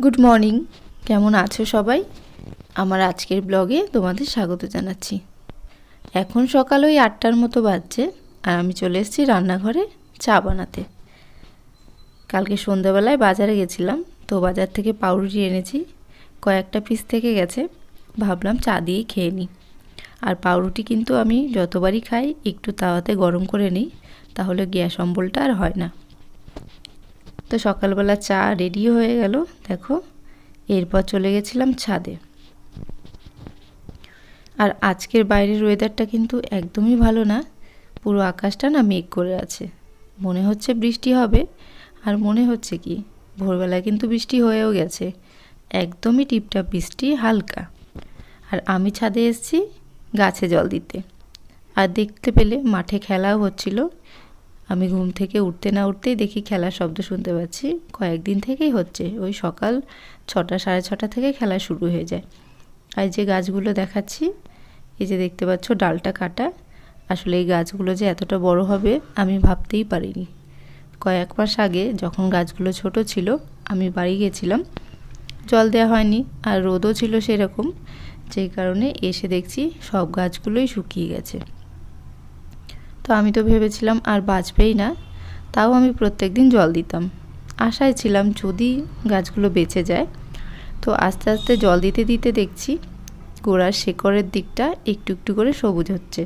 Good morning, কেমন আছো সবাই? আমার আজকের ব্লগে তোমাদের স্বাগত জানাচ্ছি। এখন সকাল ওই 8টার মতো বাজছে, আর আমি চলে এসেছি রান্নাঘরে চা বানাতে। কালকে সন্ধ্যাবেলায় বাজারে গেছিলাম, তো বাজার থেকে পাউরুটি এনেছি, কয়েকটা পিস থেকে গেছে, ভাবলাম চা দিয়েই খেয়ে নিই। আর পাউরুটি কিন্তু আমি যতবারই খাই একটু তাওয়াতে গরম করে নিই, তাহলে গ্যাস অম্বলটা আর হয় না। তো সকালবেলা চা রেডি হয়ে গেল, দেখো। এরপর চলে গেছিলাম ছাদে। আর আজকের বাইরের ওয়েদারটা কিন্তু একদমই ভালো না, পুরো আকাশটা না মেঘ করে আছে, মনে হচ্ছে বৃষ্টি হবে। আর মনে হচ্ছে কি, ভোরবেলায় কিন্তু বৃষ্টি হয়েও গেছে, একদমই টিপটাপ বৃষ্টি, হালকা। আর আমি ছাদে এসেছি গাছে জল দিতে। আর দেখতে পেলে মাঠে খেলাও হচ্ছিল। আমি ঘুম থেকে উঠতে না উঠতেই দেখি খেলার শব্দ শুনতে পাচ্ছি, কয়েকদিন থেকেই হচ্ছে, ওই সকাল 6টা সাড়ে 6টা থেকে খেলা শুরু হয়ে যায়। আর যে গাছগুলো দেখাচ্ছি, এই যে দেখতে পাচ্ছ ডালটা কাটা, আসলে এই গাছগুলো যে এতটা বড় হবে আমি ভাবতেই পারিনি। কয়েক মাস আগে যখন গাছগুলো ছোট ছিল, আমি বাড়ি গেছিলাম, জল দেওয়া হয়নি আর রোদও ছিল সেরকম, যেই কারণে এসে দেখছি সব গাছগুলোই শুকিয়ে গেছে। তো আমি তো ভেবেছিলাম আর বাঁচবেই না, তাও আমি প্রত্যেক দিন জল দিতাম, আশায় ছিলাম যদি গাছগুলো বেঁচে যায়। তো আস্তে আস্তে জল দিতে দিতে দেখছি গোড়ার শেকড়ের দিকটা একটু একটু করে সবুজ হচ্ছে।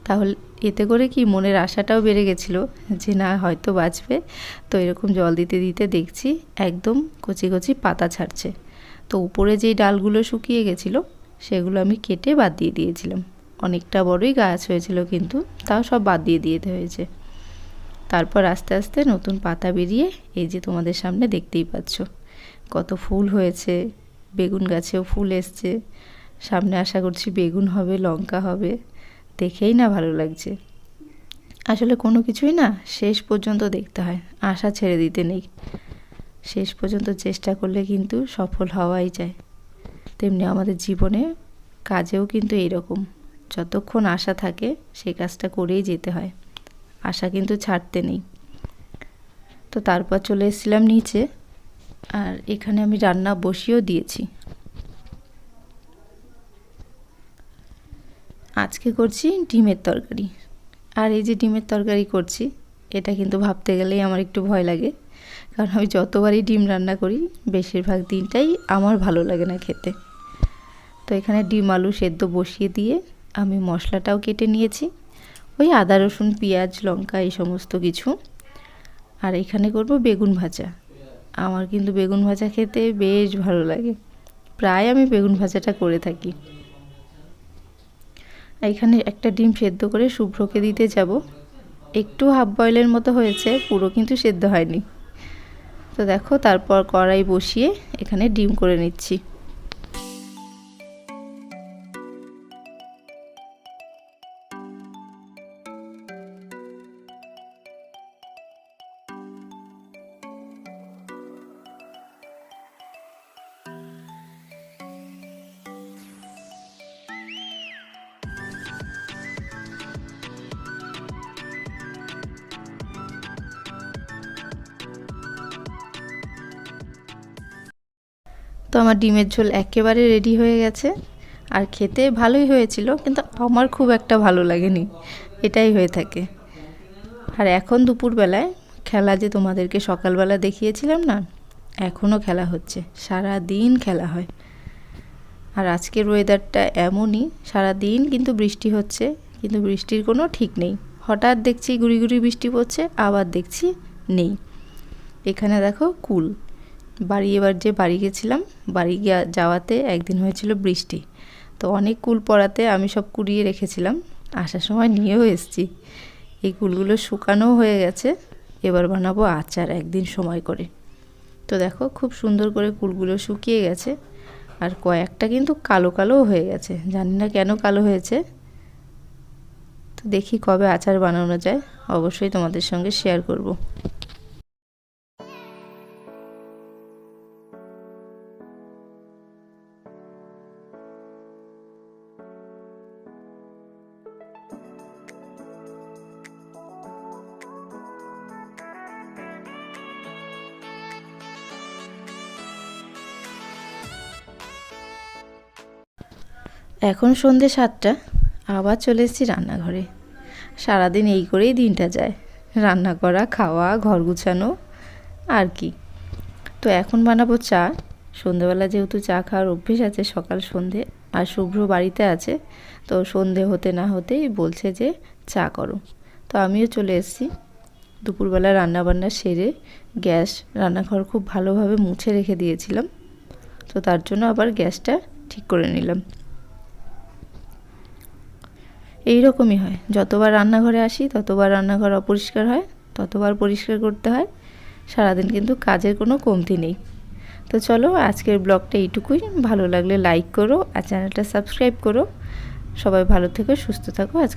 তাহলে এতে করে কি মনের আশাটাও বেড়ে গেছিলো যে না হয়তো বাঁচবে। তো এরকম জল দিতে দিতে দেখছি একদম কচি কচি পাতা ছাড়ছে। তো উপরে যেই ডালগুলো শুকিয়ে গেছিলো সেগুলো আমি কেটে বাদ দিয়ে দিয়েছিলাম। অনেকটা বড়ই গাছ হয়েছিল, কিন্তু তাও সব বাদ দিয়ে দিতে হয়েছে। তারপর আস্তে আস্তে নতুন পাতা বেরিয়ে এই যে তোমাদের সামনে দেখতেই পাচ্ছ কত ফুল হয়েছে। বেগুন গাছেও ফুল এসছে, সামনে আশা করছি বেগুন হবে, লঙ্কা হবে, দেখেই না ভালো লাগছে। আসলে কোনো কিছুই না শেষ পর্যন্ত দেখতে হয়, আশা ছেড়ে দিতে নেই। শেষ পর্যন্ত চেষ্টা করলে কিন্তু সফল হওয়াই যায়। তেমনি আমাদের জীবনে কাজেও কিন্তু এইরকম, যতক্ষণ আশা থাকে সেই কাজটা করেই যেতে হয়, আশা কিন্তু ছাড়তে নেই। তো তারপর চলে এসেছিলাম নিচে, আর এখানে আমি রান্না বসিয়েও দিয়েছি। আজকে করছি ডিমের তরকারি। আর এই যে ডিমের তরকারি করছি, এটা কিন্তু ভাবতে গেলেই আমার একটু ভয় লাগে, কারণ আমি যতবারই ডিম রান্না করি বেশিরভাগ দিনটাই আমার ভালো লাগে না খেতে। তো এখানে ডিম আলু সেদ্ধ বসিয়ে দিয়ে আমি মশলাটাও কেটে নিয়েছি, ওই আদা রসুন পেঁয়াজ লঙ্কা এই সমস্ত কিছু। আর এখানে করব বেগুন ভাজা। আমার কিন্তু বেগুন ভাজা খেতে বেশ ভালো লাগে, প্রায় আমি বেগুন ভাজাটা করে থাকি। এখানে একটা ডিম সেদ্ধ করে শুভ্রকে দিতে যাব, একটু হাফ বয়েলের মতো হয়েছে, পুরো কিন্তু সেদ্ধ হয়নি। তো দেখো তারপর কড়াই বসিয়ে এখানে ডিম করে নিচ্ছি। তো আমার ডিমের ঝোল একেবারে রেডি হয়ে গেছে, আর খেতে ভালোই হয়েছিল, কিন্তু আমার খুব একটা ভালো লাগেনি, এটাই হয়ে থাকে। আর এখন দুপুরবেলায় খেলা যে তোমাদেরকে সকালবেলা দেখিয়েছিলাম না, এখনও খেলা হচ্ছে, সারা দিন খেলা হয়। আর আজকের ওয়েদারটা এমনই, সারা দিন কিন্তু বৃষ্টি হচ্ছে, কিন্তু বৃষ্টির কোনো ঠিক নেই। হঠাৎ দেখছি গুড়ি গুড়ি বৃষ্টি পড়ছে, আবার দেখছি নেই। এখানে দেখো কুল এবার যে বাড়ি গেছিলাম, বাড়ি যাওয়াতে একদিন হয়েছিল বৃষ্টি, তো অনেক কুল পড়াতে আমি সব কুড়িয়ে রেখেছিলাম, আসার সময় নিয়েও এসেছি। এই কুলগুলো শুকানোও হয়ে গেছে, এবার বানাবো আচার একদিন সময় করে। তো দেখো খুব সুন্দর করে কুলগুলো শুকিয়ে গেছে, আর কয়েকটা কিন্তু কালো কালোও হয়ে গেছে, জানি না কেন কালো হয়েছে। তো দেখি কবে আচার বানানো যায়, অবশ্যই তোমাদের সঙ্গে শেয়ার করব। এখন সন্ধে 7টা, আবার চলে এসেছি রান্নাঘরে। সারাদিন এই করেই দিনটা যায়, রান্না করা, খাওয়া, ঘর গুছানো আর কি। তো এখন বানাবো চা। সন্ধেবেলা যেহেতু চা খাওয়ার অভ্যেস আছে সকাল সন্ধে, আর শুভ্র বাড়িতে আছে, তো সন্ধে হতে না হতেই বলছে যে চা করো। তো আমিও চলে এসেছি। দুপুরবেলা রান্নাবান্না সেরে গ্যাস, রান্নাঘর খুব ভালোভাবে মুছে রেখে দিয়েছিলাম, তো তার জন্য আবার গ্যাসটা ঠিক করে নিলাম। এই রকমই হয়, যতবার রান্নাঘরে আসি ততবার রান্নাঘর অপরিষ্কার হয়, ততবার পরিষ্কার করতে হয়। সারাদিন কিন্তু কাজের কোনো কমতি নেই। তো চলো আজকের ব্লগটা এইটুকুই। ভালো লাগলে লাইক করো আর চ্যানেলটা সাবস্ক্রাইব করো। সবাই ভালো থেকো, সুস্থ থাকো। আজকে